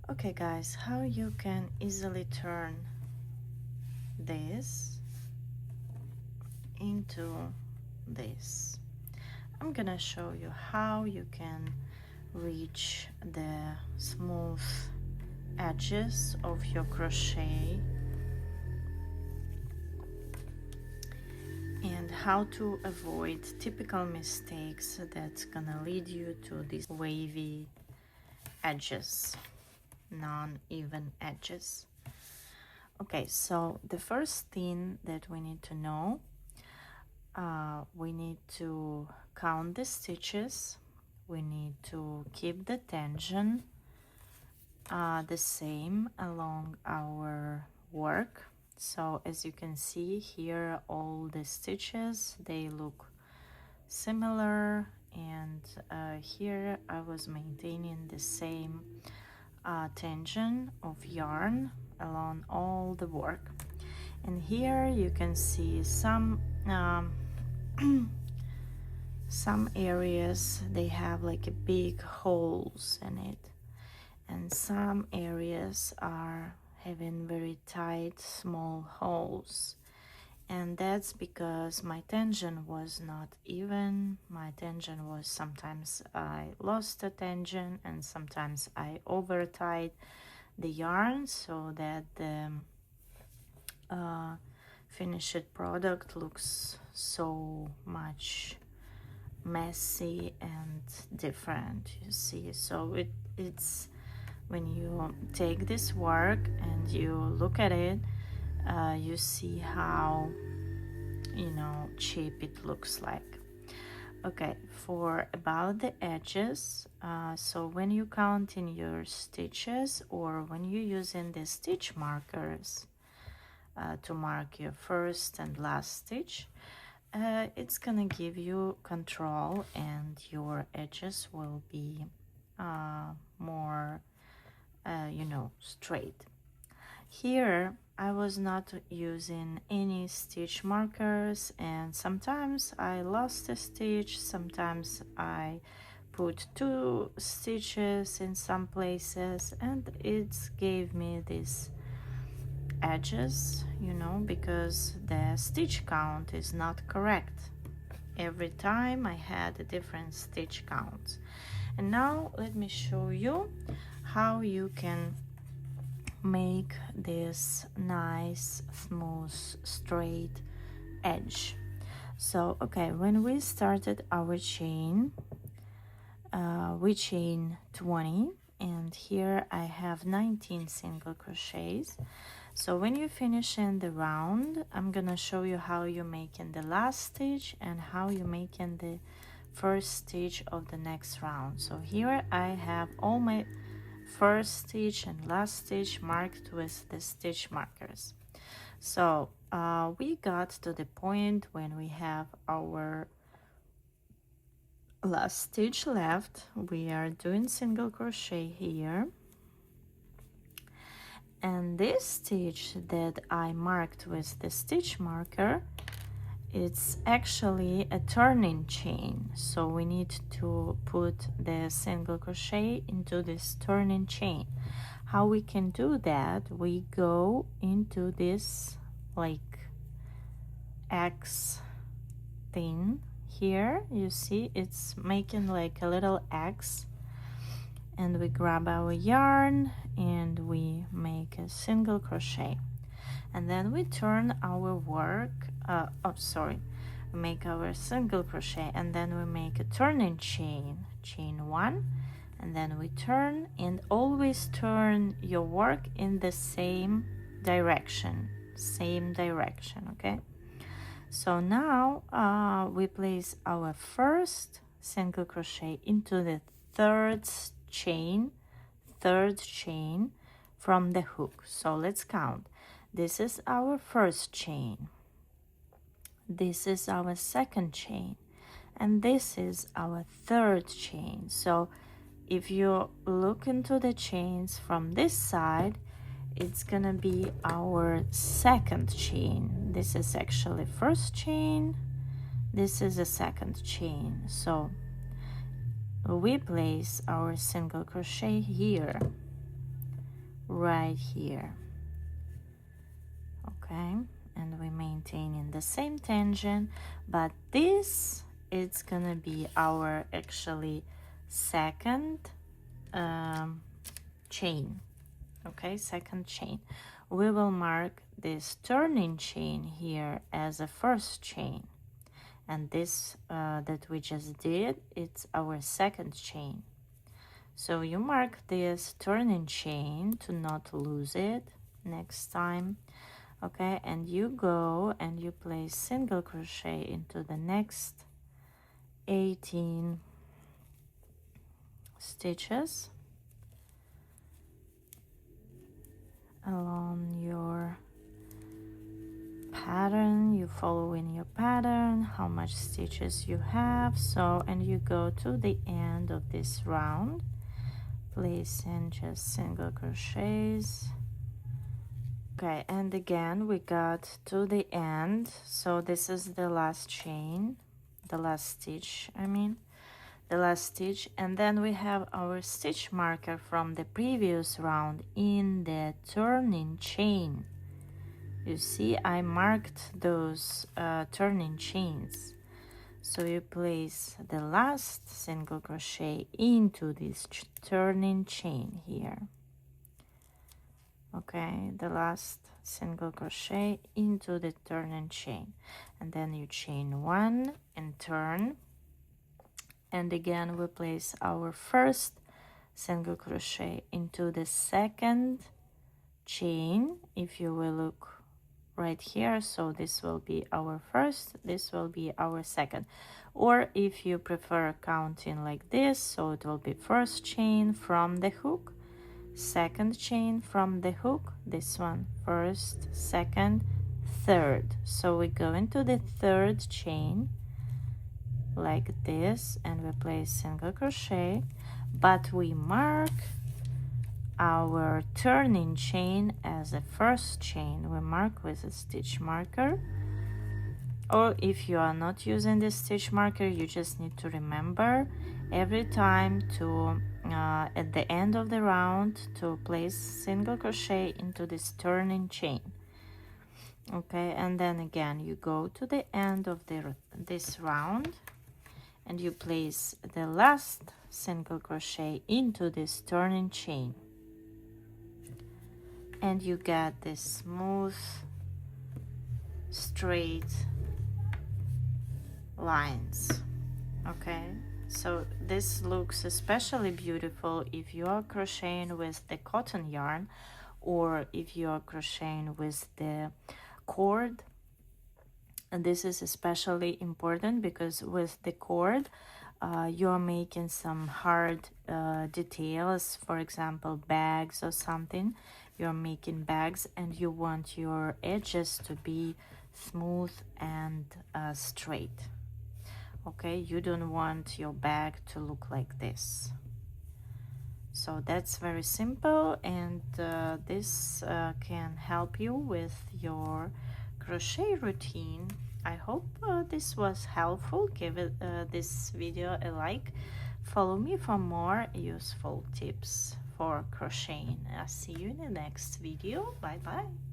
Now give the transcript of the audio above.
Okay guys, how you can easily turn this into this. I'm gonna show you how you can reach the smooth edges of your crochet and how to avoid typical mistakes that's gonna lead you to these wavy edges, non-even edges. Okay, so the first thing that we need to know, we need to count the stitches. We need to keep the tension the same along our work. So as you can see here, all the stitches, they look similar, and here I was maintaining the same tension of yarn along all the work. And here you can see some some areas, they have like a big holes in it, and some areas are having very tight small holes, and that's because my tension was not even. My tension was, sometimes I lost the tension and sometimes I over tied the yarn so that the finished product looks so much messy and different, you see. So it's when you take this work and you look at it, you see how, you know, cheap it looks like. Okay, for about the edges, so when you count in your stitches or when you're using the stitch markers to mark your first and last stitch, it's gonna give you control and your edges will be more you know, straight. Here I was not using any stitch markers, and sometimes I lost a stitch, sometimes I put 2 stitches in some places, and it gave me these edges, you know, because the stitch count is not correct. Every time I had a different stitch count. And now let me show you how you can make this nice smooth straight edge. So okay, when we started our chain, we chain 20, and here I have 19 single crochets. So when you finish in the round, I'm gonna show you how you make in the last stitch and how you make in the first stitch of the next round. So here I have all my first stitch and last stitch marked with the stitch markers. So we got to the point when we have our last stitch left. We are doing single crochet here, and this stitch that I marked with the stitch marker, it's actually a turning chain, so we need to put the single crochet into this turning chain. How we can do that? We go into this like X thing here, you see it's making like a little X, and we grab our yarn and we make a single crochet, and then we turn our work we make our single crochet, and then we make a turning chain, chain 1, and then we turn, and always turn your work in the same direction, okay? So now we place our first single crochet into the third chain from the hook. So let's count. This is our first chain, this is our second chain, and this is our third chain. So if you look into the chains from this side, it's gonna be our second chain. This is actually first chain, this is a second chain. So we place our single crochet here, right here. Okay, and we maintain in the same tangent, but this it's gonna be our actually second chain. Okay, second chain. We will mark this turning chain here as a first chain, and this that we just did, it's our second chain. So you mark this turning chain to not lose it next time. Okay, and you go and you place single crochet into the next 18 stitches along your pattern. You follow in your pattern how much stitches you have. So, and you go to the end of this round, place in just single crochets. Okay, and again we got to the end, so this is the last chain, the last stitch, the last stitch, and then we have our stitch marker from the previous round in the turning chain. You see, I marked those turning chains. So you place the last single crochet into this turning chain here. Okay, the last single crochet into the turning chain, and then you chain one and turn, and again we place our first single crochet into the second chain. If you will look right here, so this will be our first, this will be our second, or if you prefer counting like this, so it will be first chain from the hook, second chain from the hook, this one, first, second, third. So we go into the third chain like this, and we place single crochet, but we mark our turning chain as a first chain. We mark with a stitch marker, or if you are not using this stitch marker, you just need to remember every time to at the end of the round to place single crochet into this turning chain. Okay, and then again you go to the end of this round and you place the last single crochet into this turning chain, and you get this smooth straight lines. Okay, so this looks especially beautiful if you are crocheting with the cotton yarn, or if you are crocheting with the cord. And this is especially important because with the cord you're making some hard details, for example bags or something. You're making bags and you want your edges to be smooth and straight. Okay, you don't want your bag to look like this. So that's very simple, and this can help you with your crochet routine. I hope this was helpful. Give this video a like. Follow me for more useful tips for crocheting. I'll see you in the next video. Bye bye.